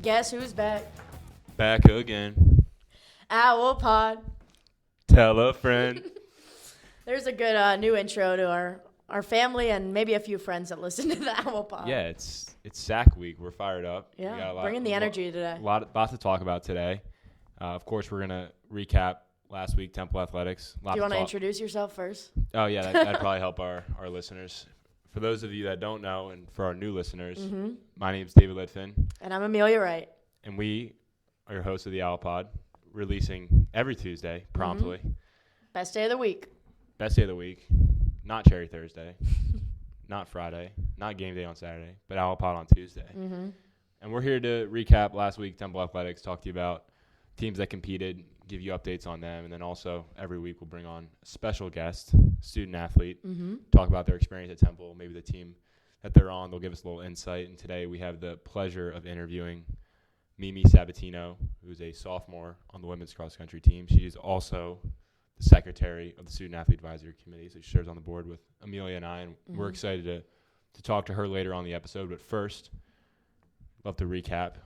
Guess who's back? Back again. Owl Pod. Tell a friend. There's a good new intro to our family and maybe a few friends that listen to the Owl Pod. Yeah, it's SAC week. We're fired up. Yeah, we got bringing the energy today. A lot to talk about today. Of course, we're going to recap last week, Temple Athletics. Do you want to introduce yourself first? Oh, yeah, that'd probably help our listeners. For those of you that don't know, and for our new listeners, my name's David Litfin. And I'm Amelia Wright. And we are your hosts of the Owl Pod, releasing every Tuesday, promptly. Best day of the week. Best day of the week. Not Cherry Thursday. Not Friday. Not game day on Saturday. But Owl Pod on Tuesday. And we're here to recap last week, Temple Athletics, talk to you about teams that competed, give you updates on them, and then also every week we'll bring on a special guest, student athlete, talk about their experience at Temple, maybe the team that they're on. They'll give us a little insight. And today we have the pleasure of interviewing Mimi Sabatino, who's a sophomore on the women's cross-country team. She is also the secretary of the Student Athlete Advisory Committee, so she serves on the board with Amelia and I, and we're excited to talk to her later on in the episode. But first, love to recap.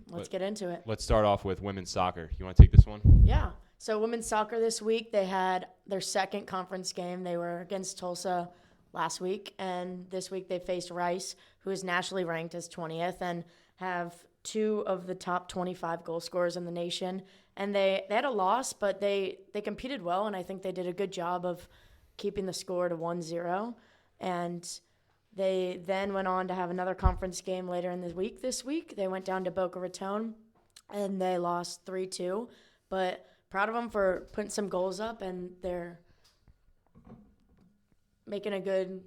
Let's get into it. Let's start off with women's soccer. You want to take this one? Yeah. So women's soccer this week, they had their second conference game. They were against Tulsa last week, and this week they faced Rice, who is nationally ranked as 20th and have two of the top 25 goal scorers in the nation. And they had a loss, but they competed well, and I think they did a good job of keeping the score to 1-0. And they then went on to have another conference game later in the week this week. They went down to Boca Raton, and they lost 3-2. But proud of them for putting some goals up, and they're making a good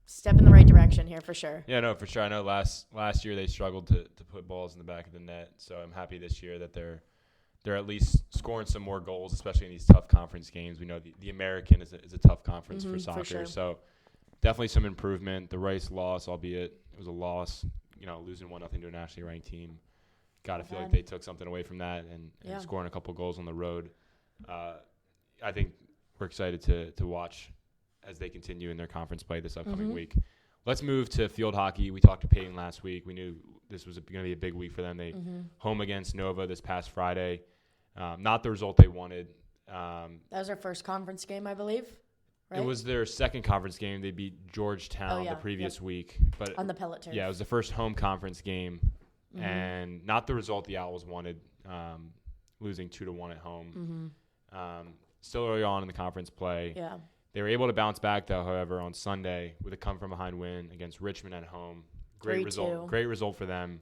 step in the right direction here for sure. Yeah, no, for sure. I know last year they struggled to put balls in the back of the net, so I'm happy this year that they're at least scoring some more goals, especially in these tough conference games. We know the American is a tough conference for soccer, sure. So definitely some improvement. The Rice loss, albeit it was a loss, losing 1-0 to a nationally ranked team. Got to feel like they took something away from that and scoring a couple goals on the road. I think we're excited to watch as they continue in their conference play this upcoming week. Let's move to field hockey. We talked to Peyton last week. We knew this was going to be a big week for them. They home against Nova this past Friday. Not the result they wanted. That was their first conference game, I believe. Right? It was their second conference game. They beat Georgetown the previous week. But on the pellet turf. Yeah, it was the first home conference game, and not the result the Owls wanted, losing 2-1 at home. Still early on in the conference play. Yeah. They were able to bounce back, though, however, on Sunday with a come-from-behind win against Richmond at home. Great 3-2. Great result for them.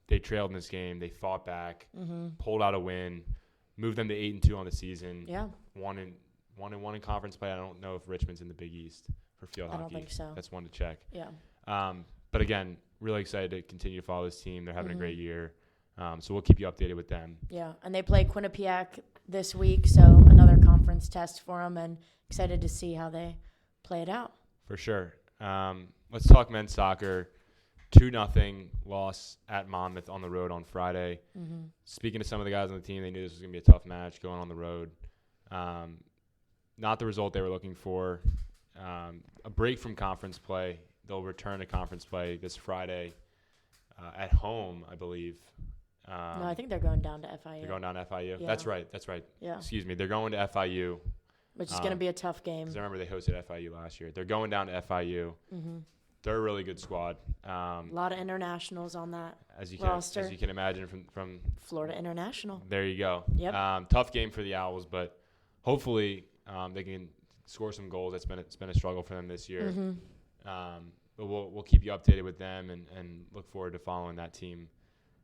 They trailed in this game. They fought back, pulled out a win, moved them to 8-2 on the season. Yeah. 1-1 in conference play. I don't know if Richmond's in the Big East for field hockey. I don't think so. That's one to check. Yeah. But again, really excited to continue to follow this team. They're having a great year. So we'll keep you updated with them. Yeah, and they play Quinnipiac this week, so another conference test for them, and excited to see how they play it out. For sure. Let's talk men's soccer. 2-0 loss at Monmouth on the road on Friday. Speaking to some of the guys on the team, they knew this was going to be a tough match going on the road. Not the result they were looking for. A break from conference play. They'll return to conference play this Friday at home, I believe. No, I think they're going down to FIU. They're going down to FIU? Yeah. That's right. Yeah. Excuse me. They're going to FIU. Which is going to be a tough game. Because I remember they hosted FIU last year. They're going down to FIU. They're a really good squad. A lot of internationals on that roster. As you can imagine from Florida International. There you go. Yep. Tough game for the Owls, but hopefully they can score some goals. It's been a struggle for them this year. But we'll keep you updated with them and look forward to following that team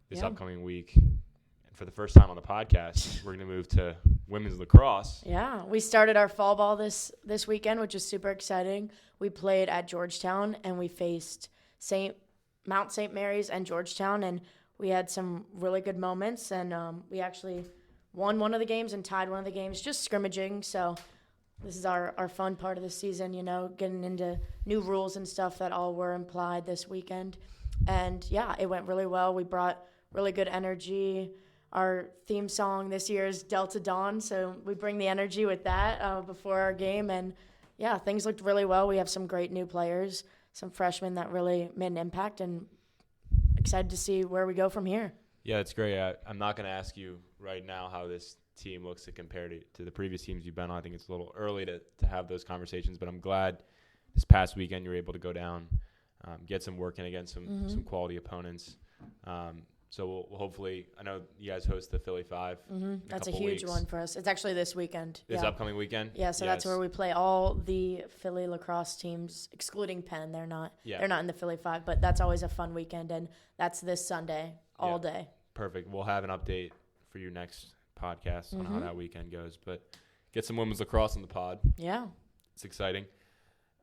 this upcoming week. And for the first time on the podcast, we're going to move to women's lacrosse. Yeah, we started our fall ball this weekend, which is super exciting. We played at Georgetown, and we faced Mount St. Mary's and Georgetown, and we had some really good moments, and we actually won one of the games and tied one of the games, just scrimmaging. So this is our fun part of the season, getting into new rules and stuff that all were implied this weekend. And, yeah, it went really well. We brought really good energy. Our theme song this year is Delta Dawn, so we bring the energy with that before our game. And, yeah, things looked really well. We have some great new players, some freshmen that really made an impact, and excited to see where we go from here. Yeah, it's great. I'm not going to ask you right now how this team looks to compare to the previous teams you've been on. I think it's a little early to have those conversations, but I'm glad this past weekend you were able to go down, get some work in against some quality opponents. So we'll hopefully – I know you guys host the Philly 5 That's a huge one for us. It's actually this weekend. This upcoming weekend? Yeah, so that's where we play all the Philly lacrosse teams, excluding Penn. They're not in the Philly 5, but that's always a fun weekend, and that's this Sunday all day. Perfect. We'll have an update for you next podcast on how that weekend goes. But get some women's lacrosse in the pod. Yeah. It's exciting.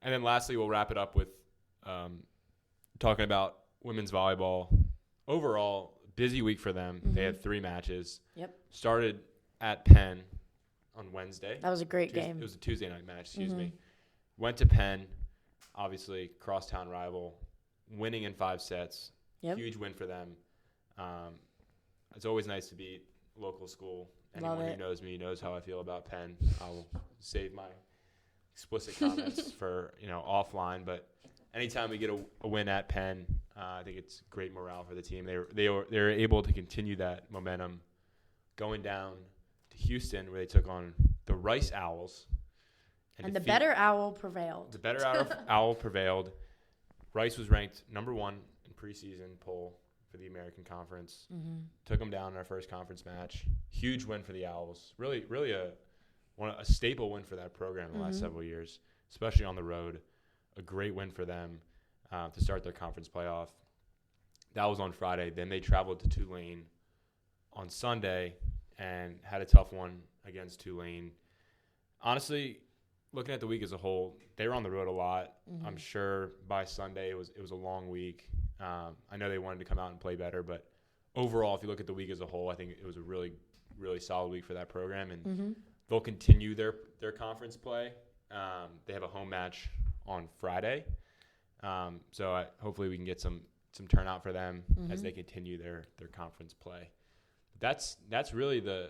And then lastly, we'll wrap it up with talking about women's volleyball. Overall, busy week for them. They had 3 matches. Yep. Started at Penn on Wednesday. That was a great game. It was a Tuesday night match, excuse me. Went to Penn, obviously crosstown rival, winning in 5 sets. Yep. Huge win for them. It's always nice to beat local school. Anyone who knows me knows how I feel about Penn. I'll save my explicit comments for offline. But anytime we get a win at Penn, I think it's great morale for the team. They're able to continue that momentum, going down to Houston where they took on the Rice Owls. And the better owl prevailed. The better owl prevailed. Rice was ranked number 1 in preseason poll for the American Conference. Took them down in our first conference match. Huge win for the Owls. Really a staple win for that program in the last several years, especially on the road. A great win for them to start their conference playoff. That was on Friday. Then they traveled to Tulane on Sunday and had a tough one against Tulane. Honestly, looking at the week as a whole, they were on the road a lot. I'm sure by Sunday it was a long week. I know they wanted to come out and play better, but overall, if you look at the week as a whole, I think it was a really, really solid week for that program, and they'll continue their conference play. They have a home match on Friday, so hopefully we can get some turnout for them as they continue their conference play. That's really the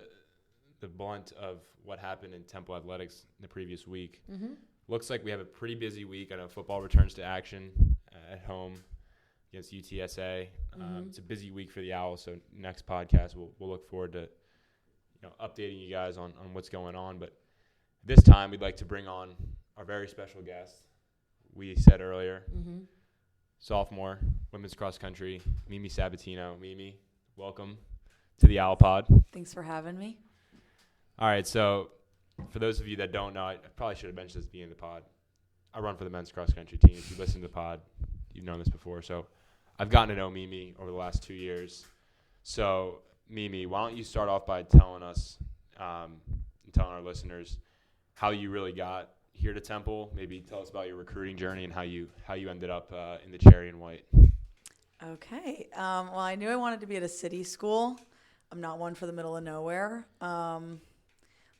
blunt of what happened in Temple Athletics in the previous week. Looks like we have a pretty busy week. I know football returns to action at home against UTSA. It's a busy week for the Owls, so next podcast we'll look forward to updating you guys on what's going on. But this time we'd like to bring on our very special guest. We said earlier, sophomore, women's cross country, Mimi Sabatino. Mimi, welcome to the Owl Pod. Thanks for having me. All right, so for those of you that don't know, I probably should have mentioned this at the beginning of the pod. I run for the men's cross country team. If you listen to the pod, you've known this before. So I've gotten to know Mimi over the last 2 years. So Mimi, why don't you start off by telling us, and telling our listeners, how you really got here to Temple. Maybe tell us about your recruiting journey and how you ended up in the cherry and white. Okay. Well, I knew I wanted to be at a city school. I'm not one for the middle of nowhere.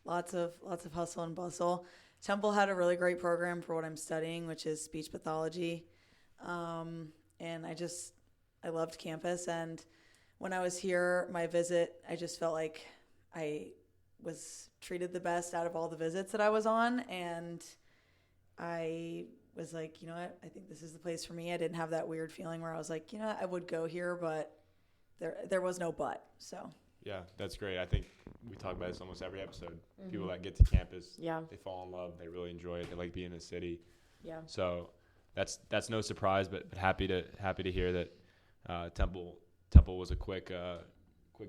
Lots of hustle and bustle. Temple had a really great program for what I'm studying, which is speech pathology. And I loved campus. And when I was here, my visit, I just felt like I was treated the best out of all the visits that I was on. And I was like, you know what, I think this is the place for me. I didn't have that weird feeling where I was like, you know what, I would go here, but there was no but. So yeah, that's great. I think we talk about this almost every episode. People that get to campus, they fall in love. They really enjoy it. They like being in the city. Yeah. So that's no surprise, but happy to hear that Temple was a quick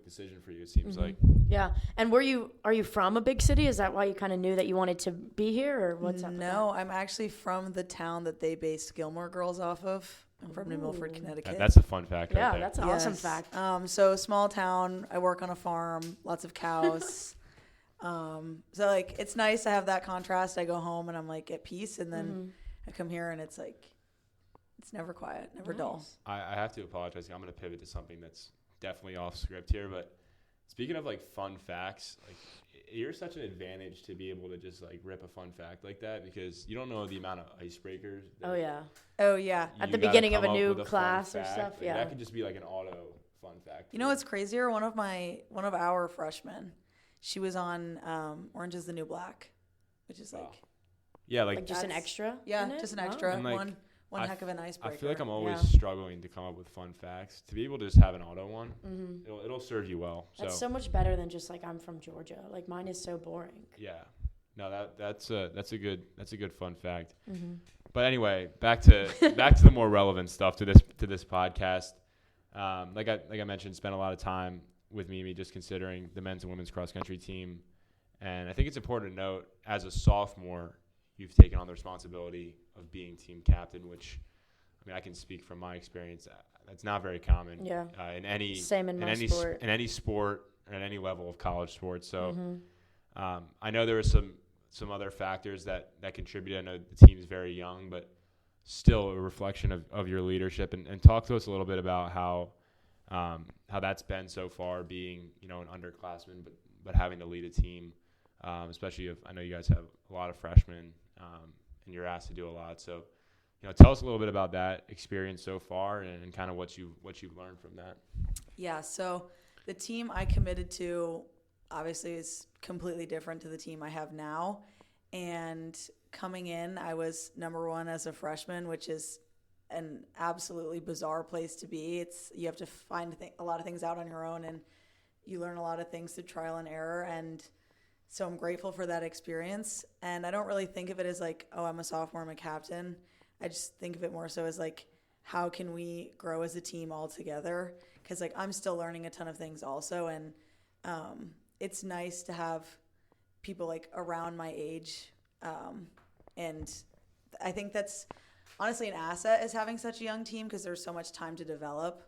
decision for you. It seems like. Yeah. And are you from a big city? Is that why you kind of knew that you wanted to be here, or what's up? No, I'm actually from the town that they based Gilmore Girls off of. I'm from New Milford, Connecticut. That's a fun fact. Yeah, right there. That's an awesome fact. So small town. I work on a farm. Lots of cows. So like it's nice to have that contrast. I go home and I'm like at peace, and then I come here and it's like it's never quiet, never dull. I have to apologize. I'm going to pivot to something that's definitely off script here, but speaking of like fun facts, like you're such an advantage to be able to just like rip a fun fact like that, because you don't know the amount of icebreakers. Oh yeah. At the beginning of a new class or stuff. Like, that could just be like an auto fun fact. You know what's crazier? One of our freshmen, she was on Orange is the New Black, which is like like just an extra. Yeah, just an extra. And one heck of an icebreaker. I feel like I'm always Yeah. struggling to come up with fun facts. To be able to just have an auto one, it'll serve you well. That's so much better than just like I'm from Georgia. Like mine is so boring. Yeah. No, that's a good fun fact. But anyway, back to the more relevant stuff to this podcast. Like I mentioned, spent a lot of time with Mimi just considering the men's and women's cross country team, and I think it's important to note as a sophomore, you've taken on the responsibility of being team captain, which I mean I can speak from my experience. That's not very common. Yeah. In any sport. in any sport or at any level of college sports. So I know there were some other factors that contribute. I know the team is very young, but still a reflection of your leadership. And talk to us a little bit about how that's been so far, being an underclassman, but having to lead a team, especially if I know you guys have a lot of freshmen and you're asked to do a lot. So tell us a little bit about that experience so far and kind of what you've learned from that. Yeah. So the team I committed to obviously is completely different to the team I have now. And coming in, I was number one as a freshman, which is an absolutely bizarre place to be. You have to find a lot of things out on your own, and you learn a lot of things through trial and error. And so I'm grateful for that experience. And I don't really think of it as like, oh, I'm a sophomore, I'm a captain. I just think of it more so as like, how can we grow as a team all together? Because like I'm still learning a ton of things also, and it's nice to have people like around my age, and I think that's honestly an asset is having such a young team because there's so much time to develop,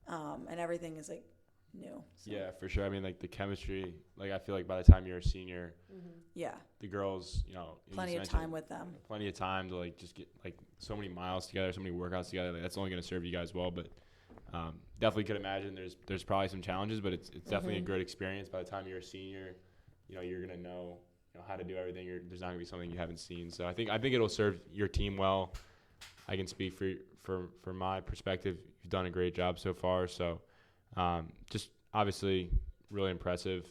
and everything is like new. So. Yeah, for sure. I mean, like the chemistry, like I feel like by the time you're a senior, yeah, the girls, plenty of time with them. Plenty of time to like just get like so many miles together, so many workouts together. Like, that's only going to serve you guys well, but definitely could imagine there's probably some challenges, but it's definitely a good experience. By the time you're a senior, you're going to know how to do everything. There's not going to be something you haven't seen. So I think it'll serve your team well. I can speak for my perspective. You've done a great job so far. So just obviously really impressive.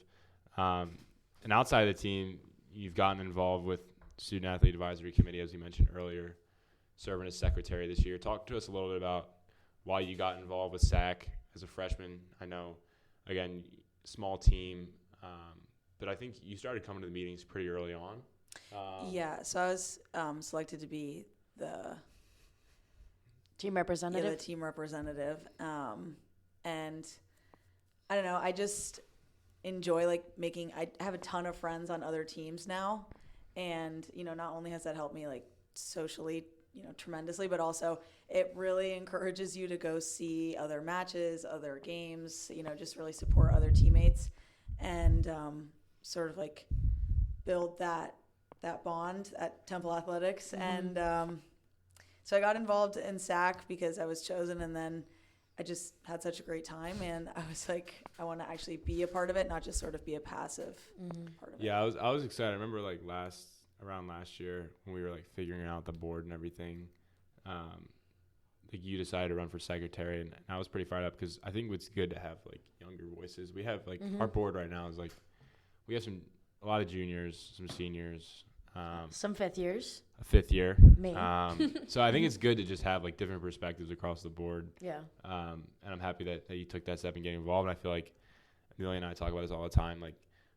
And outside of the team, you've gotten involved with Student Athlete Advisory Committee, as you mentioned earlier, serving as secretary this year. Talk to us a little bit about why you got involved with SAC as a freshman. I know, again, small team, but I think you started coming to the meetings pretty early on. Yeah, so I was selected to be the team representative. Yeah, the team representative. And I don't know, I just enjoy like I have a ton of friends on other teams now, and not only has that helped me like socially tremendously, but also it really encourages you to go see other matches, other games, just really support other teammates and sort of like build that bond at Temple Athletics. And so I got involved in SAC because I was chosen, and then I just had such a great time, and I was like, I want to actually be a part of it, not just sort of be a passive part of it. Yeah, I was excited. I remember like around last year when we were like figuring out the board and everything, like you decided to run for secretary, and I was pretty fired up because I think it's good to have like younger voices. We have like our board right now is like we have a lot of juniors, some seniors, some fifth years, a fifth year. Me. So I think it's good to just have like different perspectives across the board. Yeah. And I'm happy that you took that step and getting involved. And I feel like Amelia and I talk about this all the time. Like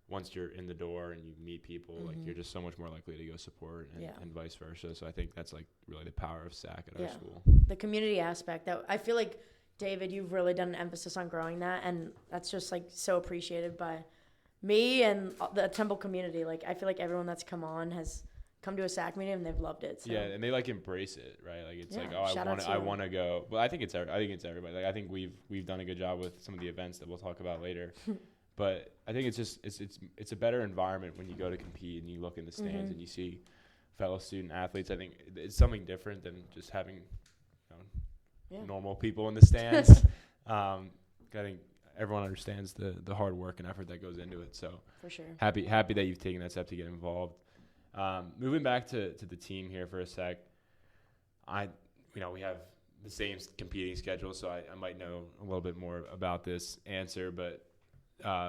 once you're in the door and you meet people, like you're just so much more likely to go support and vice versa. So I think that's like really the power of SAC at our school. The community aspect that I feel like, David, you've really done an emphasis on growing that, and that's just like so appreciated by me and the Temple community. Like I feel like everyone that's come on has come to a SAC meeting and they've loved it. So. Yeah, and they like embrace it, right? Like it's like, oh, I want to go. Well, I think it's everybody. Like I think we've done a good job with some of the events that we'll talk about later. But I think it's just it's a better environment when you go to compete and you look in the stands and you see fellow student athletes. I think it's something different than just having normal people in the stands. I think everyone understands the hard work and effort that goes into it. So for sure, happy that you've taken that step to get involved. Moving back to the team here for a sec, we have the same competing schedule, so I might know a little bit more about this answer, but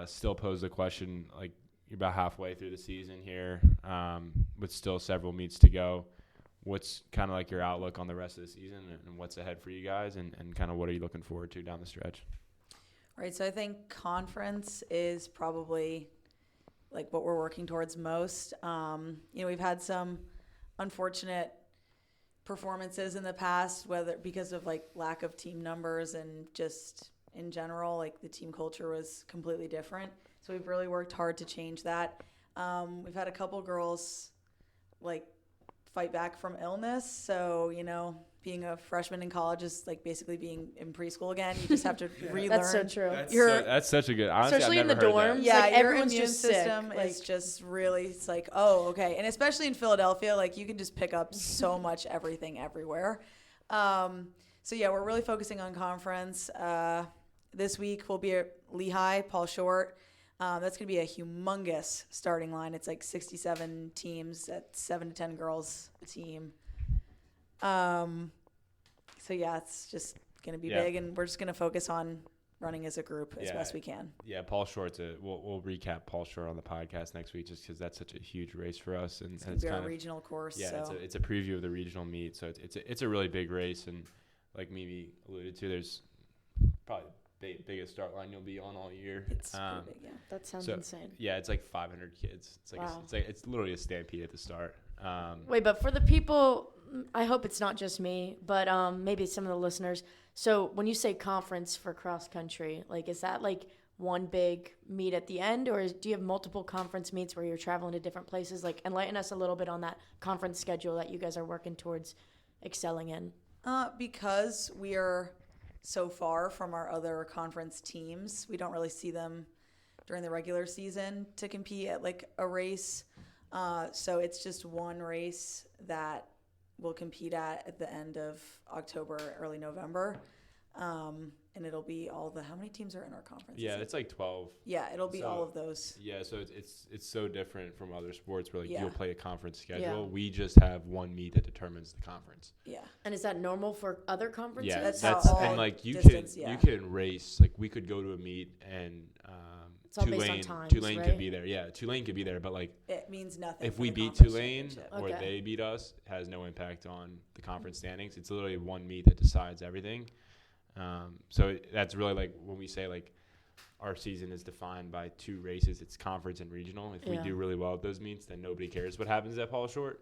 still pose the question, like you're about halfway through the season here, with still several meets to go. what's kind of like your outlook on the rest of the season and what's ahead for you guys, and kind of what are you looking forward to down the stretch? Right, so I think conference is probably like what we're working towards most. We've had some unfortunate performances in the past, whether because of like lack of team numbers and just in general, like the team culture was completely different. So we've really worked hard to change that. We've had a couple girls like fight back from illness. So, being a freshman in college is like basically being in preschool again. You just have to relearn. That's so true. That's such a good, honestly, especially I've in the never heard dorms. that. Yeah, like, your everyone's immune just system sick. is just really, it's like, oh, okay. And especially in Philadelphia, like you can just pick up so much everything everywhere. So yeah, we're really focusing on conference. This week we'll be at Lehigh, Paul Short. That's going to be a humongous starting line. It's like 67 teams at 7 to 10 girls a team. So yeah, it's just going to be big, and we're just going to focus on running as a group as best we can. Yeah, Paul Short's we'll recap Paul Short on the podcast next week, just because that's such a huge race for us, and it's going to be our regional course. Yeah, so. it's a preview of the regional meet, so it's a really big race, and like Mimi alluded to, there's probably the biggest start line you'll be on all year. It's pretty big, yeah. That sounds insane. Yeah, it's like 500 kids. It's like it's literally a stampede at the start. Wait, but for the people, I hope it's not just me, but maybe some of the listeners. So when you say conference for cross country, like is that like one big meet at the end, or do you have multiple conference meets where you're traveling to different places? Like enlighten us a little bit on that conference schedule that you guys are working towards excelling in. Because we are so far from our other conference teams, we don't really see them during the regular season to compete at like a race. So it's just one race that we'll compete at the end of October, early November. And it'll be how many teams are in our conference? Yeah, it's like 12. Yeah, it'll be all of those. Yeah, so it's so different from other sports where you'll play a conference schedule. Yeah. We just have one meet that determines the conference. Yeah. And is that normal for other conferences? Yeah, that's and like you can race, like we could go to a meet and it's all based on times, Tulane right? could be there. Yeah, Tulane could be there, but like it means nothing. if we the beat conference Tulane championship. or they beat us, it has no impact on the conference standings. It's literally one meet that decides everything. So that's really like when we say like our season is defined by two races, it's conference and regional. If we do really well at those meets, then nobody cares what happens at Paul Short.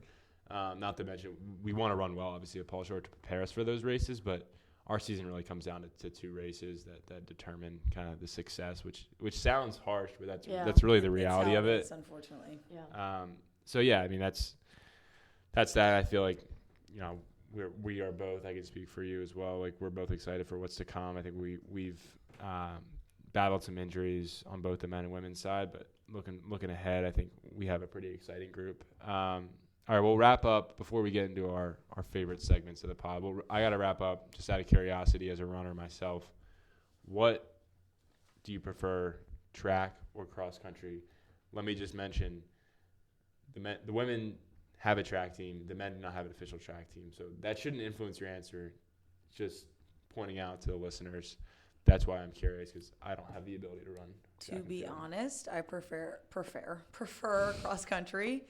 Not to mention we want to run well, obviously, at Paul Short to prepare us for those races, but our season really comes down to two races that determine kind of the success, which sounds harsh, but that's really the reality of it. Unfortunately. Yeah. So yeah, I mean that's that. I feel like we are both. I can speak for you as well. Like we're both excited for what's to come. I think we've battled some injuries on both the men and women's side, but looking ahead, I think we have a pretty exciting group. All right, we'll wrap up before we get into our favorite segments of the pod. I got to wrap up just out of curiosity as a runner myself. What do you prefer, track or cross country? Let me just mention the women have a track team. The men do not have an official track team. So that shouldn't influence your answer. Just pointing out to the listeners. That's why I'm curious, because I don't have the ability to run. To be honest, I prefer cross country.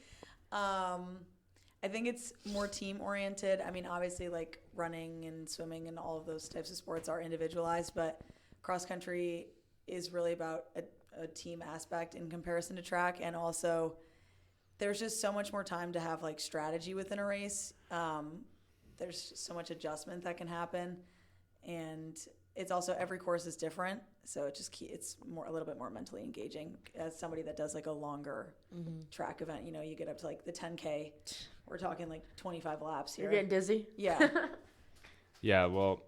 I think it's more team oriented. I mean, obviously, like running and swimming and all of those types of sports are individualized, but cross country is really about a team aspect in comparison to track. And also, there's just so much more time to have like strategy within a race. There's so much adjustment that can happen, and it's also every course is different, so it's a little bit more mentally engaging as somebody that does like a longer track event. You get up to like the 10K. We're talking like 25 laps here. You're getting dizzy? Yeah. Yeah. Well,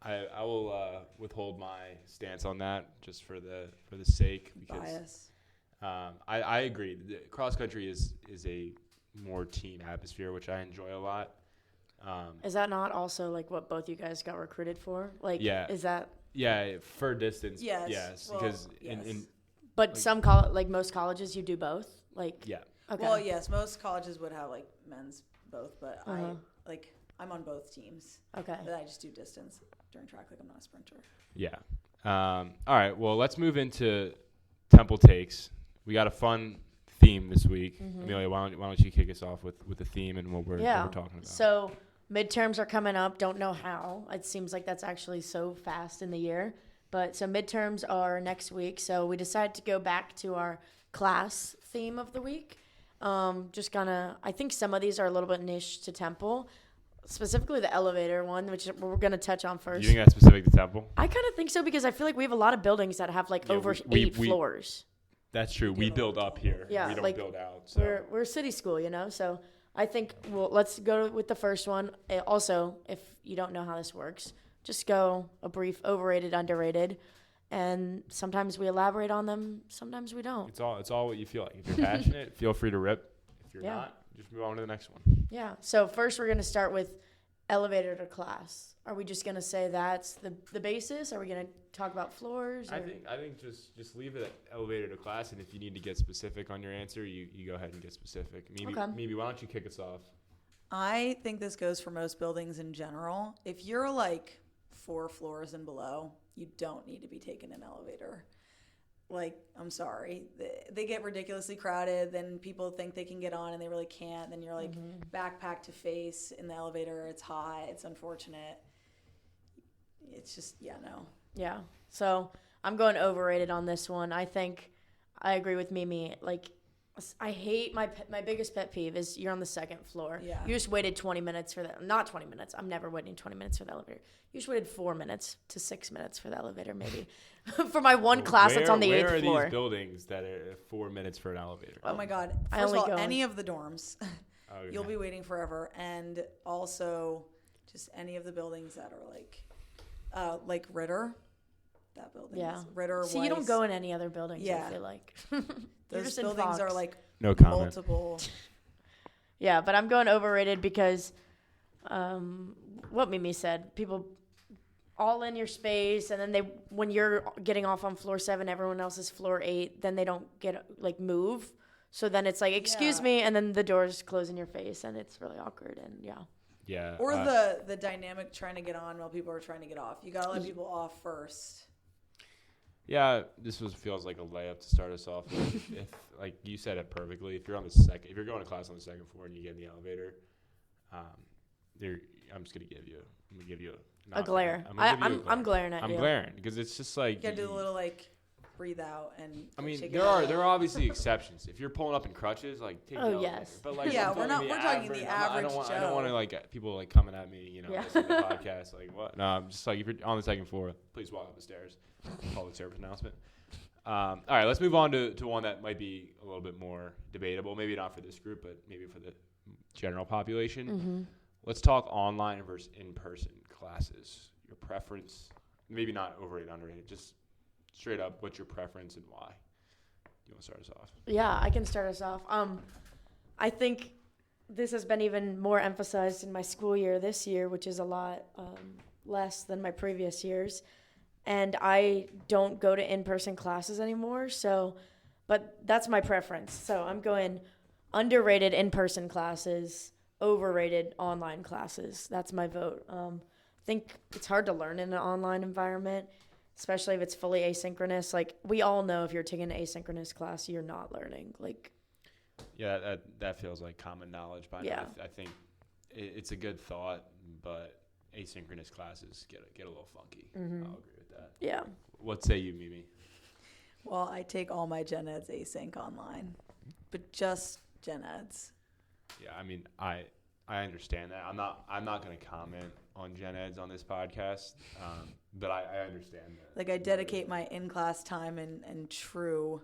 I will withhold my stance on that just for the sake because bias. I agree. The cross country is a more team atmosphere, which I enjoy a lot. Is that not also like what both you guys got recruited for? Like, is that? Yeah, for distance. Yes. Well, because yes. But most colleges you do both. Like. Yeah. Okay. Well, yes, most colleges would have like men's both, but I'm on both teams. Okay. But I just do distance during track. Like I'm not a sprinter. Yeah. All right. Well, let's move into Temple Takes. We got a fun theme this week. Amelia, why don't you kick us off with the theme and what we're talking about? So midterms are coming up. Don't know how. It seems like that's actually so fast in the year. But so midterms are next week. So we decided to go back to our class theme of the week. I think some of these are a little bit niche to Temple, specifically the elevator one, which we're going to touch on first. You think that's specific to Temple? I kind of think so because I feel like we have a lot of buildings that have over 8 floors. That's true. We build up here. Yeah, we don't build out. So. We're a city school, So I think let's go with the first one. Also, if you don't know how this works, just go a brief overrated, underrated, and sometimes we elaborate on them. Sometimes we don't. It's all what you feel like. If you're passionate, feel free to rip. If you're not, just move on to the next one. Yeah. So first, we're gonna start with elevator to class. Are we just gonna say that's the basis? Are we gonna talk about floors? I think just leave it at elevator to class, and if you need to get specific on your answer, you go ahead and get specific. Maybe why don't you kick us off? I think this goes for most buildings in general. If you're like 4 floors and below, you don't need to be taking an elevator. Like, I'm sorry. They get ridiculously crowded. Then people think they can get on and they really can't. Then you're like backpack to face in the elevator. It's hot. It's unfortunate. It's just, no. Yeah. So I'm going overrated on this one. I think I agree with Mimi. Like, I hate my biggest pet peeve is you're on the second floor. Yeah. You just waited 20 minutes for that. Not 20 minutes. I'm never waiting 20 minutes for the elevator. You just waited 4 minutes to 6 minutes for the elevator, maybe. For my one class that's on the 8th floor. Where are these buildings that are 4 minutes for an elevator? Oh my God. First of all, any of the dorms, you'll be waiting forever. And also just any of the buildings that are like Ritter. That building. Yeah. Ritter, See, you don't go in any other buildings, I feel like. Those buildings are like no comment. Multiple. Yeah, but I'm going overrated because what Mimi said, people all in your space, and then when you're getting off on floor 7, everyone else is floor 8, then they don't get move. So then it's like, excuse me, and then the doors close in your face, and it's really awkward, and Yeah. Or the dynamic trying to get on while people are trying to get off. You gotta let people off first. Yeah, this feels like a layup to start us off with. If, like you said it perfectly, if you're going to class on the second floor and you get in the elevator, I'm just gonna give you a glare. I'm glaring at you. I'm glaring because it's just like you gotta do a little breathe out and. I mean, there are obviously exceptions. If you're pulling up in crutches, take the elevator. But we're talking the average Joe. I don't want to people coming at me, listening to the podcast. What? No, I'm just if you're on the second floor, please walk up the stairs. Public service announcement. All right, let's move on to one that might be a little bit more debatable. Maybe not for this group, but maybe for the general population. Mm-hmm. Let's talk online versus in-person classes. Your preference, maybe not overrated, underrated, just straight up, what's your preference and why? You want to start us off? Yeah, I can start us off. I think this has been even more emphasized in my school year this year, which is a lot less than my previous years. And I don't go to in-person classes anymore, but that's my preference. So I'm going underrated in-person classes, overrated online classes. That's my vote. I think it's hard to learn in an online environment, especially if it's fully asynchronous. We all know if you're taking an asynchronous class, you're not learning. Yeah, that feels like common knowledge by now. I think it's a good thought, but asynchronous classes get a little funky. Mm-hmm. I'll agree with that. Yeah. What say you, Mimi? Well, I take all my gen eds async online, but just gen eds. Yeah, I mean, I understand that. I'm not going to comment on gen eds on this podcast, but I understand that. I dedicate my in-class time and true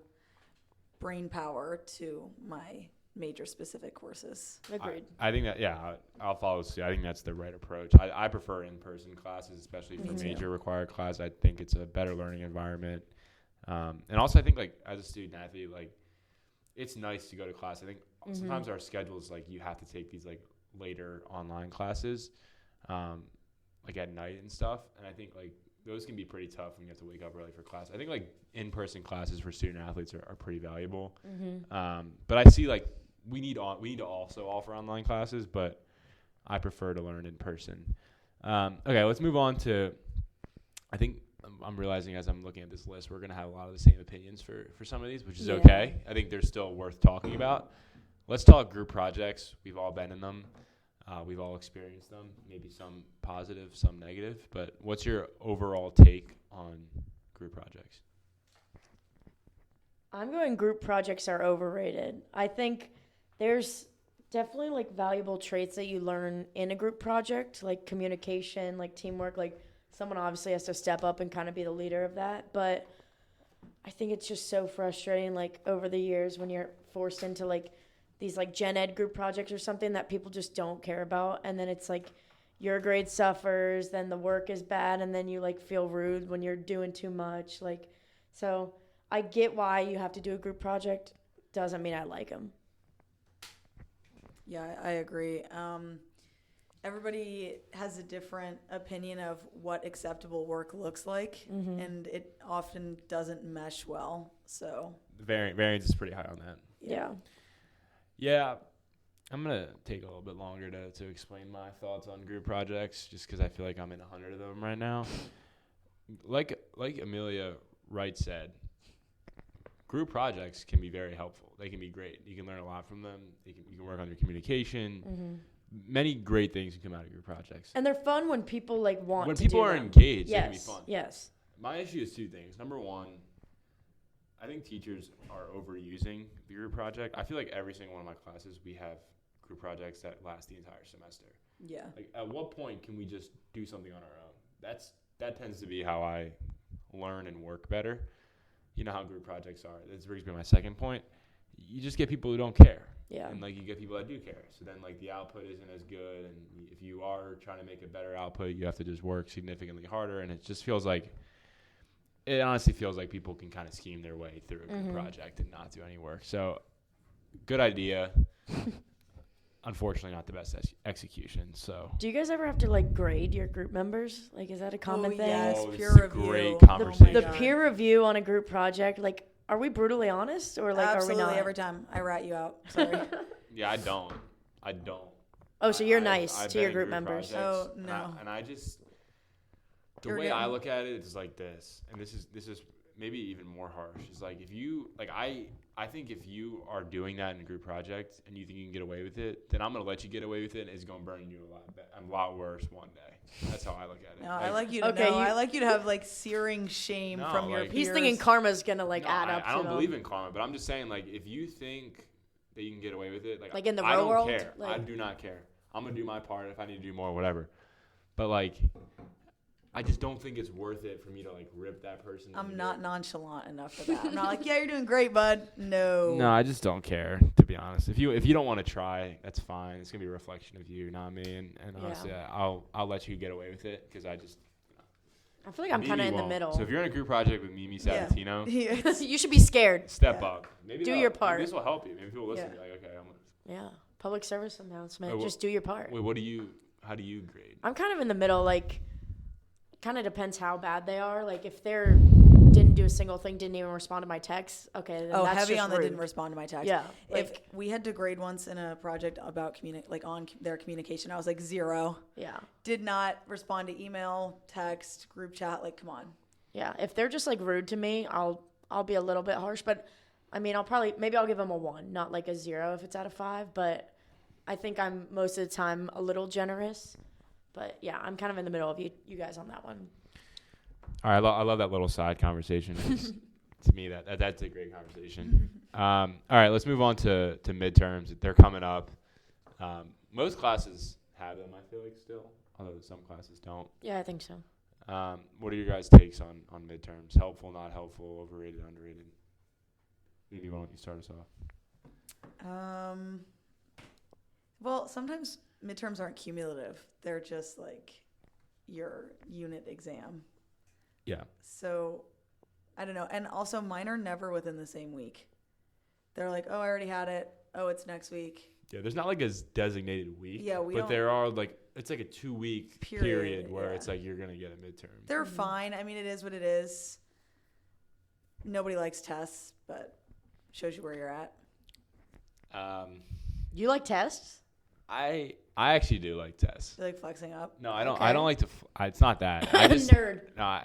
brain power to my major specific courses. Agreed. I think that, I'll follow suit. I think that's the right approach. I prefer in-person classes, especially for major required class. I think it's a better learning environment. And also I think as a student athlete, it's nice to go to class. I think sometimes our schedules, you have to take these later online classes, at night and stuff. And I think those can be pretty tough when you have to wake up early for class. I think in-person classes for student athletes are pretty valuable. Mm-hmm. But I see we need to also offer online classes, but I prefer to learn in person. Okay, let's move on to, I think I'm realizing as I'm looking at this list, we're going to have a lot of the same opinions for some of these, which is okay. I think they're still worth talking about. Let's talk group projects. We've all been in them. We've all experienced them, maybe some positive, some negative. But what's your overall take on group projects? I'm going group projects are overrated. I think there's definitely like valuable traits that you learn in a group project, like communication, like teamwork, like someone obviously has to step up and kind of be the leader of that. But I think it's just so frustrating, like over the years when you're forced into like these like gen ed group projects or something that people just don't care about. And then it's like your grade suffers, then the work is bad, and then you like feel rude when you're doing too much. Like, so I get why you have to do a group project. Doesn't mean I like them. Yeah, I agree. Everybody has a different opinion of what acceptable work looks like, and it often doesn't mesh well. So The variance is pretty high on that. Yeah. Yeah, I'm going to take a little bit longer to explain my thoughts on group projects just because I feel like I'm in 100 of them right now. Like Amelia Wright said, group projects can be very helpful. They can be great. You can learn a lot from them. You can work on your communication. Many great things can come out of group projects. And they're fun when people like want When to people do are them. engaged, they Yes. can be fun. Yes. My issue is two things. Number one, I think teachers are overusing the group project. I feel like every single one of my classes, we have group projects that last the entire semester. yeah, Like, at what point can we just do something on our own? That tends to be how I learn and work better. You know how group projects are. This brings me to my second point. You just get people who don't care. Yeah. And, like, you get people that do care. So then, like, the output isn't as good. And if you are trying to make a better output, you have to just work significantly harder. And it just feels like – it honestly feels like people can kind of scheme their way through a group project and not do any work. So, good idea. Unfortunately, not the best execution. So, Do you guys ever have to like grade your group members? Like, is that a common thing? yes, this peer is a review. great The- conversation. The God. peer review on a group project, like, are we brutally honest or like absolutely are we not? every time I rat you out. Sorry. Yeah, I don't. Oh, so you're I've nice to been your in group members. projects, Oh, no. And I just the You're way I getting- look at it is like this, and this is maybe even more harsh. Is like if you like I think if you are doing that in a group project and you think you can get away with it, then I'm gonna let you get away with it, and it's gonna burn you a lot worse one day. That's how I look at it. No, I like you to Okay, know. you- I like you to have like searing shame No, from your like- peers. He's thinking karma's gonna like No, add up. I don't to believe them. in karma, but I'm just saying like if you think that you can get away with it, Like in the I real don't world? care. I Like- do not care. I'm gonna do my part. If I need to do more, whatever. But like, I just don't think it's worth it for me to like rip that person. I'm not nonchalant enough for that. I'm not like, yeah, you're doing great, bud. No. No, I just don't care, to be honest. If you don't want to try, that's fine. It's gonna be a reflection of you, not me. And honestly, I'll let you get away with it because I just. I feel like I'm kind of in the middle. So if you're in a group project with Mimi Yeah. Sabatino, Yes. You should be scared. step Yeah. up. Maybe Do that'll- your maybe part. this will help you. Maybe people listen Yeah. and be like, okay, I'm gonna. Yeah. Public service announcement. Wait, Just do your part. Wait, how do you grade? I'm kind of in the middle. Like, kind of depends how bad they are. Like, if they're didn't do a single thing, didn't even respond to my text. Okay, then Oh, that's heavy just on the rude. didn't respond to my text. Yeah. If we had to grade once in a project about on their communication, I was like 0. Yeah. Did not respond to email, text, group chat. Like, come on. Yeah. If they're just like rude to me, I'll be a little bit harsh. But I mean, maybe I'll give them a 1, not like a 0 if it's out of 5. But I think I'm most of the time a little generous. But yeah, I'm kind of in the middle of you guys on that one. All right, I love that little side conversation. To me, that's a great conversation. All right, let's move on to midterms. They're coming up. Most classes have them, I feel like, still, although some classes don't. Yeah, I think so. What are your guys' takes on midterms? Helpful, not helpful, overrated, underrated? Maybe why don't you start us off? Well, sometimes midterms aren't cumulative. They're just like your unit exam. Yeah. So, I don't know. And also, mine are never within the same week. They're like, oh, I already had it. Oh, it's next week. Yeah, there's not like a designated week. Yeah, we but don't- there are like it's like a 2-week period where yeah. it's like you're gonna get a midterm. They're fine. I mean, it is what it is. Nobody likes tests, but shows you where you're at. You like tests? I actually do like tests. You like flexing up? No, I don't. Okay. I don't like to. It's not that. I just Nerd. No,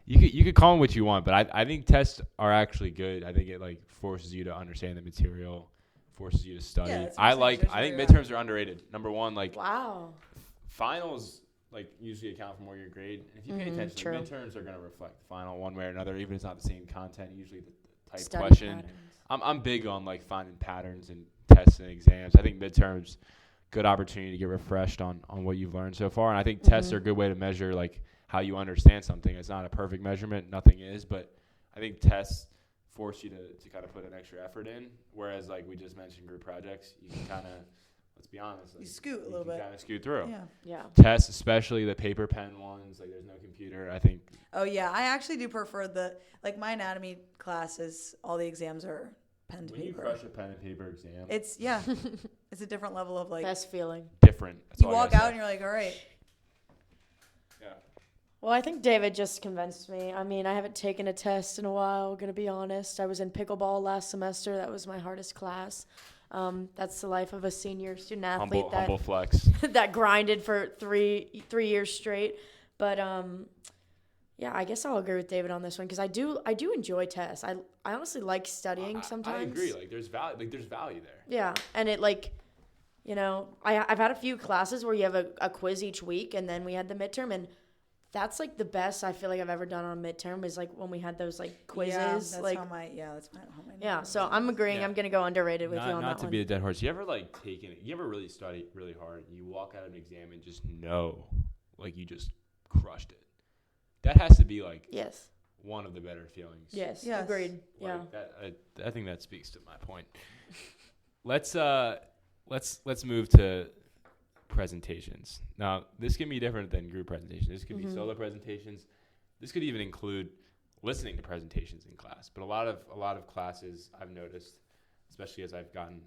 You could call them what you want, but I think tests are actually good. I think it like forces you to understand the material, forces you to study. Yeah, I think midterms are underrated. Number one, like Wow. finals like usually account for more of your grade. And if you pay attention, true. midterms are going to reflect the final one way or another, even if it's not the same content. Usually the type Study question. patterns. I'm big on like finding patterns in tests and exams. I think midterms, good opportunity to get refreshed on what you've learned so far. And I think tests are a good way to measure like how you understand something. It's not a perfect measurement. Nothing is. But I think tests force you to kind of put an extra effort in. Whereas like we just mentioned group projects, you can kind of, let's be honest. Like, You scoot a little bit. kind of scoot through. Yeah. Yeah. Tests, especially the paper pen ones, like there's no computer. I think. Oh yeah, I actually do prefer my anatomy classes. All the exams are pen to When paper. you crush a pen and paper exam, It's it's a different level of like. Best feeling. different. That's You all I walk gotta out say. and you're like, all right. Yeah. Well, I think David just convinced me. I mean, I haven't taken a test in a while, gonna be honest. I was in pickleball last semester. That was my hardest class. That's the life of a senior student athlete Humble flex. that grinded for three years straight. But yeah, I guess I'll agree with David on this one because I do enjoy tests. I honestly like studying sometimes. I agree. Like there's value. Like there's value there. Yeah, and it like, you know, I've had a few classes where you have a quiz each week, and then we had the midterm, and that's like the best I feel like I've ever done on a midterm is like when we had those like quizzes. Yeah, that's like how my yeah. So I'm agreeing. Yeah. I'm gonna go underrated with you on Not that to one. be a dead horse. You ever like taken it? You ever really study really hard and you walk out of an exam and just know, like you just crushed it. That has to be like Yes. one of the better feelings. Yes. Yes. Agreed. Like, Yeah. I think that speaks to my point. Let's move to presentations. Now, this can be different than group presentations. This could be solo presentations. This could even include listening to presentations in class. But a lot of classes I've noticed, especially as I've gotten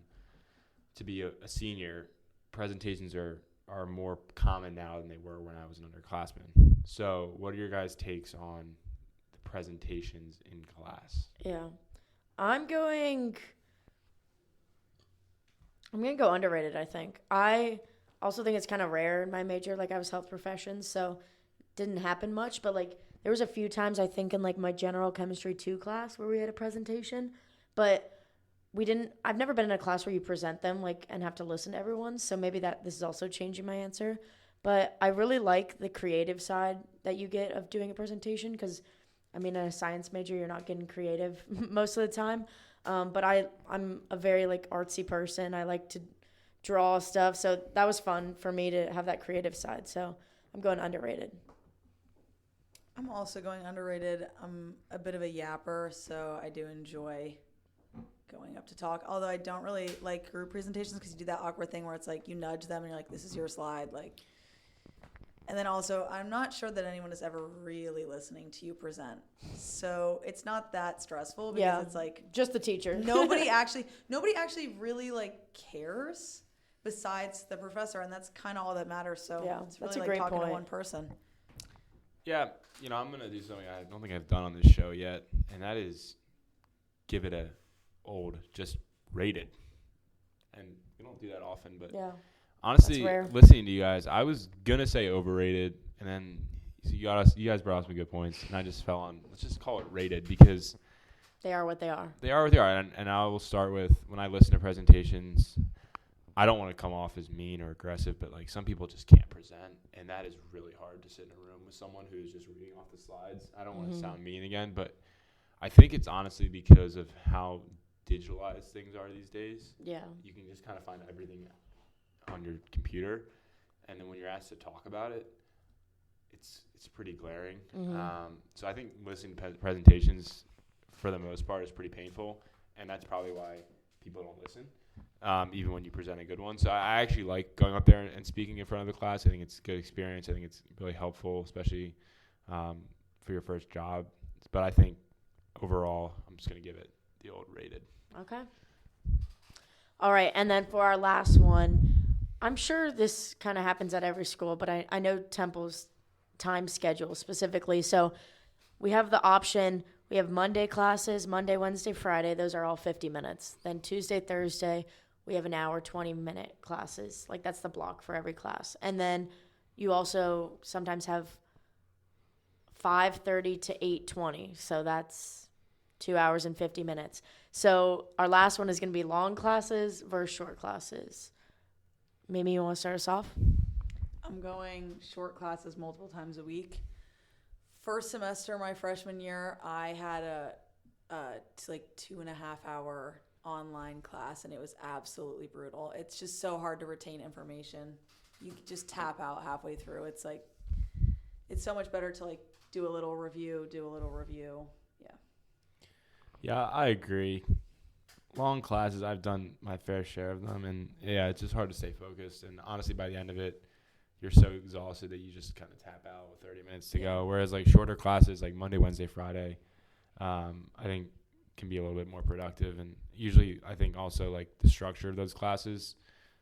to be a senior, presentations are more common now than they were when I was an underclassman. So, what are your guys' takes on the presentations in class? Yeah. I'm going to go underrated, I think. I also think it's kind of rare in my major. Like, I was health professions, so it didn't happen much. But, like, there was a few times, I think, in, like, my general chemistry 2 class where we had a presentation. But I've never been in a class where you present them, like, and have to listen to everyone. So maybe this is also changing my answer. But I really like the creative side that you get of doing a presentation because, I mean, in a science major, you're not getting creative most of the time. But I'm a very, like, artsy person. I like to draw stuff. So that was fun for me to have that creative side. So I'm going underrated. I'm also going underrated. I'm a bit of a yapper, so I do enjoy going up to talk. Although I don't really like group presentations because you do that awkward thing where it's like you nudge them and you're like, this is your slide. Like, and then also, I'm not sure that anyone is ever really listening to you present. So it's not that stressful because it's like just the teacher. nobody actually really like cares besides the professor, and that's kind of all that matters. So Yeah, it's really that's a like great talking point. to one person. Yeah, I'm going to do something I don't think I've done on this show yet, and that is give it just rated. And we don't do that often, but Yeah. honestly, listening to you guys, I was going to say overrated, and then you guys brought up some good points, and I just fell on, let's just call it rated because They are what they are. they are what they are. And I will start with, when I listen to presentations, I don't want to come off as mean or aggressive, but like some people just can't present, and that is really hard to sit in a room with someone who's just reading off the slides. I don't want to sound mean again, but I think it's honestly because of how digitalized things are these days. Yeah. You can just kind of find everything on your computer, and then when you're asked to talk about it, it's pretty glaring. So I think listening to presentations for the most part is pretty painful, and that's probably why people don't listen. Even when you present a good one. So I actually like going up there and speaking in front of the class. I think it's a good experience. I think it's really helpful, especially for your first job. But I think overall, I'm just going to give it the old rated. Okay. All right. And then for our last one, I'm sure this kind of happens at every school, but I know Temple's time schedule specifically. So we have the option. We have Monday classes, Monday, Wednesday, Friday. Those are all 50 minutes. Then Tuesday, Thursday, we have an hour, 20-minute classes. Like, that's the block for every class. And then you also sometimes have 5:30 to 8:20. So that's 2 hours and 50 minutes. So our last one is going to be long classes versus short classes. Maybe you want to start us off? I'm going short classes multiple times a week. First semester, my freshman year, I had a 2.5 hour online class, and it was absolutely brutal. It's just so hard to retain information. You just tap out halfway through. It's so much better to do a little review. Yeah, I agree. Long classes, I've done my fair share of them, and yeah, it's just hard to stay focused. And honestly, by the end of it, you're so exhausted that you just kind of tap out with 30 minutes to go. Whereas shorter classes, like Monday, Wednesday, Friday, I think can be a little bit more productive. And usually, I think also the structure of those classes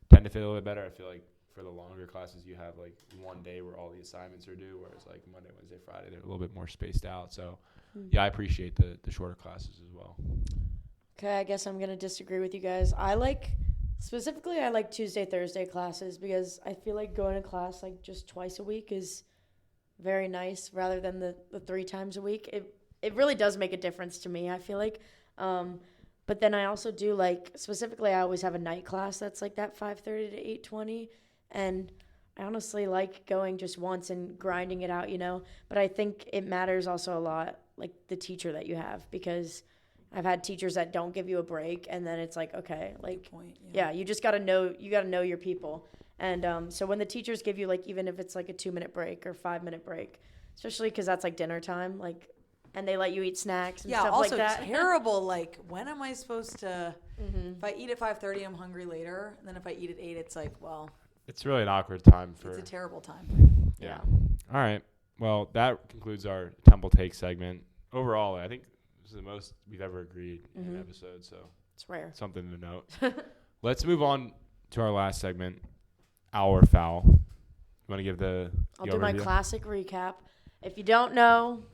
tend to fit a little bit better. I feel like for the longer classes, you have one day where all the assignments are due, whereas Monday, Wednesday, Friday, they're a little bit more spaced out. So yeah, I appreciate the shorter classes as well. Okay, I guess I'm going to disagree with you guys. I like Tuesday, Thursday classes because I feel like going to class just twice a week is very nice rather than the 3 times a week. It really does make a difference to me, I feel like. But then I also do specifically I always have a night class that's that 5:30 to 8:20, and I honestly like going just once and grinding it out, But I think it matters also a lot the teacher that you have, because I've had teachers that don't give you a break, and then it's okay, Good point, yeah, you just got to know your people. And so when the teachers give you even if it's a 2-minute break or 5-minute break, especially because that's dinner time, and they let you eat snacks and stuff like that. Yeah, also terrible. When am I supposed to? If I eat at 5:30, I'm hungry later, and then if I eat at 8, it's it's really an awkward time it's a terrible time. Yeah. All right. Well, that concludes our Temple Take segment. Overall, I think this is the most we've ever agreed in an episode, so it's rare. Something to note. Let's move on to our last segment, Our Foul. You want to give the I'll do my classic recap. If you don't know,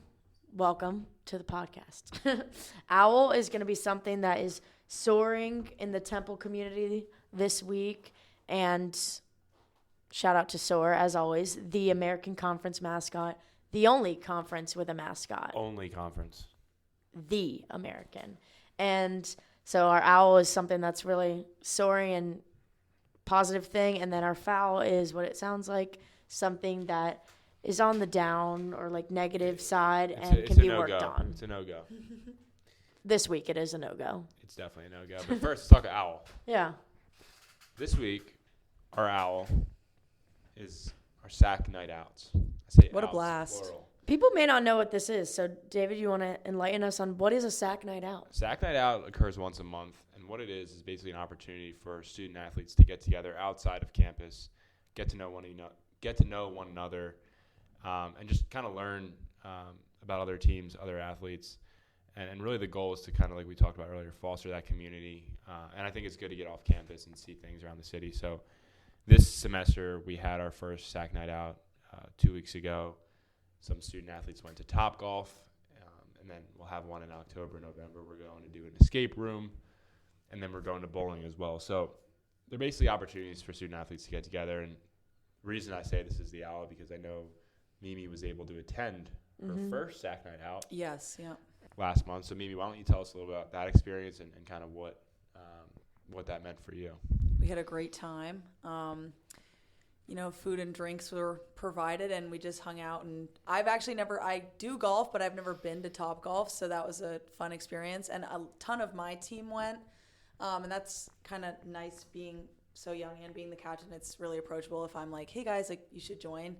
welcome to the podcast. Owl is going to be something that is soaring in the Temple community this week, and shout out to SOAR, as always, the American Conference mascot, the only conference with a mascot. Only conference. The American. And so our owl is something that's really soaring and positive thing, and then our foul is what it sounds like, something that is on the down or negative side and can be worked on. It's a no-go. This week it is a no-go. It's definitely a no-go. But first, let's talk owl. Yeah. This week, our owl is our SAC night outs. I say what outs, a blast. plural. People may not know what this is, so David, you want to enlighten us on what is a SAC night out? SAC night out occurs once a month, and what it is basically an opportunity for student athletes to get together outside of campus, get to know one another, and just kind of learn about other teams, other athletes, and really the goal is to kind of, like we talked about earlier, foster that community, and I think it's good to get off campus and see things around the city. So this semester we had our first SAC night out 2 weeks ago. Some student athletes went to Topgolf, and then we'll have one in October, November. We're going to do an escape room, and then we're going to bowling as well. So they're basically opportunities for student athletes to get together. And the reason I say this is the owl because I know Mimi was able to attend her first SAC night out. Yes, yeah. Last month. So Mimi, why don't you tell us a little about that experience and kind of what that meant for you? We had a great time. Food and drinks were provided, and we just hung out. And I do golf, but I've never been to Topgolf, so that was a fun experience. And a ton of my team went, and that's kind of nice being so young and being the captain. It's really approachable if I'm like, hey guys, you should join.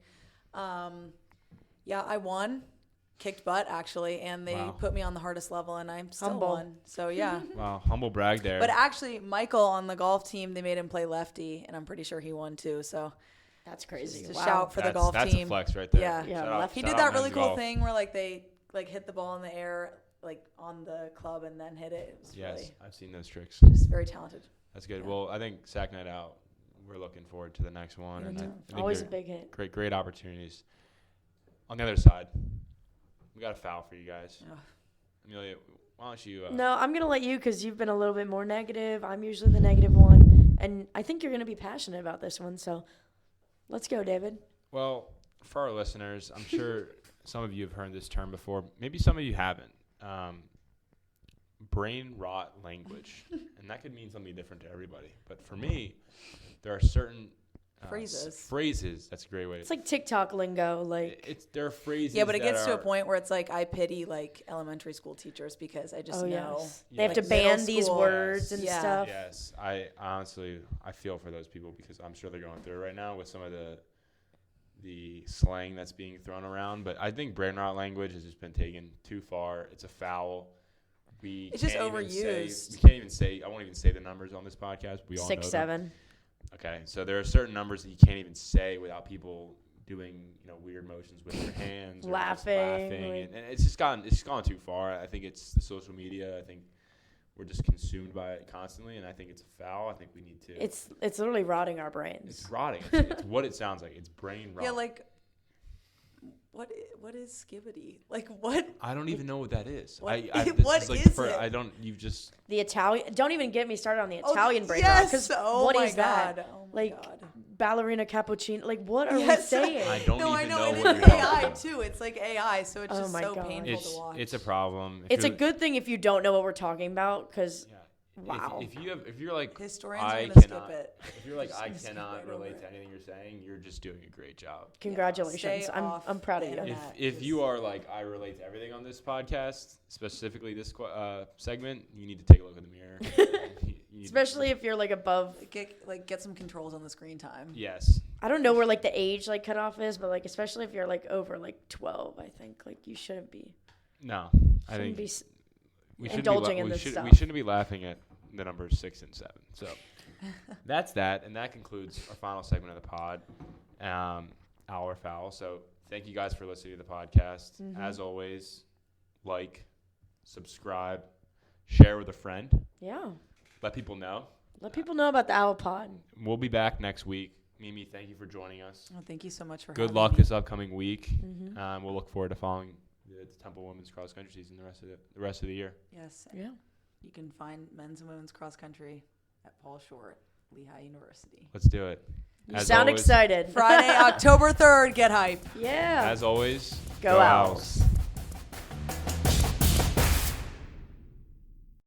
I won, kicked butt actually, and they put me on the hardest level, and I'm still won. So yeah. Wow, humble brag there. But actually, Michael on the golf team, they made him play lefty, and I'm pretty sure he won too. So. That's crazy. Just a shout for the golf team. That's a flex right there. Yeah. He did that really cool thing where they hit the ball in the air on the club and then hit it. It was really I've seen those tricks. Just very talented. That's good. Yeah. Well, I think SAC night out, we're looking forward to the next one. Mm-hmm. And I always a big hit. Great opportunities. On the other side, we got a foul for you guys. Yeah. Amelia, why don't you? No, I'm gonna let you because you've been a little bit more negative. I'm usually the negative one, and I think you're gonna be passionate about this one. So. Let's go, David. Well, for our listeners, I'm sure some of you have heard this term before. Maybe some of you haven't. Brain rot language. And that could mean something different to everybody. But for me, there are certain phrases. That's a great way. It's like TikTok lingo. Like there are phrases. Yeah, but it gets to a point where it's like I pity like elementary school teachers because I just know they have to ban these words and stuff. Yes, I honestly feel for those people because I'm sure they're going through it right now with some of the slang that's being thrown around. But I think brain rot language has just been taken too far. It's a foul. It's just overused. We can't even say. I won't even say the numbers on this podcast. We all 6, know 7. Them. Okay, so there are certain numbers that you can't even say without people doing weird motions with their hands, or laughing, and it's gone too far. I think it's the social media. I think we're just consumed by it constantly, and I think it's a foul. I think we need to. It's literally rotting our brains. It's rotting. It's what it sounds like. It's brain rot. Yeah, like what is skibbity? Like what? I don't even know what that is. What is it? I don't. You've just the Italian. Don't even get me started on the Italian brain rot. Because what is that? Oh my God. Ballerina cappuccino. Like what are we saying? I don't even know what you're it's talking AI about. too. It's like AI, so it's just so painful to watch. It's a problem. It's a good thing if you don't know what we're talking about, because. Wow. If you're like historians are gonna skip it. If you're like I cannot relate to anything you're saying, you're just doing a great job. Congratulations. I'm proud of you. If you are like I relate to everything on this podcast, specifically this segment, you need to take a look in the mirror. Especially if you're like above get some controls on the screen time. Yes. I don't know where like the age like cutoff is, but like especially if you're like over like 12, I think like you shouldn't be. No, I think we indulging in this stuff. We shouldn't be laughing at the numbers 6 and 7. So that's that, and that concludes our final segment of the pod, Owl or Foul. So thank you guys for listening to the podcast. Mm-hmm. As always, like, subscribe, share with a friend. Yeah. Let people know. Let people know about the Owl Pod. We'll be back next week. Mimi, thank you for joining us. Oh, thank you so much for having me. Good luck this upcoming week. Mm-hmm. We'll look forward to following the Temple Women's Cross Country season the rest of the year. Yes. Yeah. You can find men's and women's cross country at Paul Short, Lehigh University. Let's do it. You sound excited. Friday, October 3rd. Get hype. Yeah. As always, go Owls.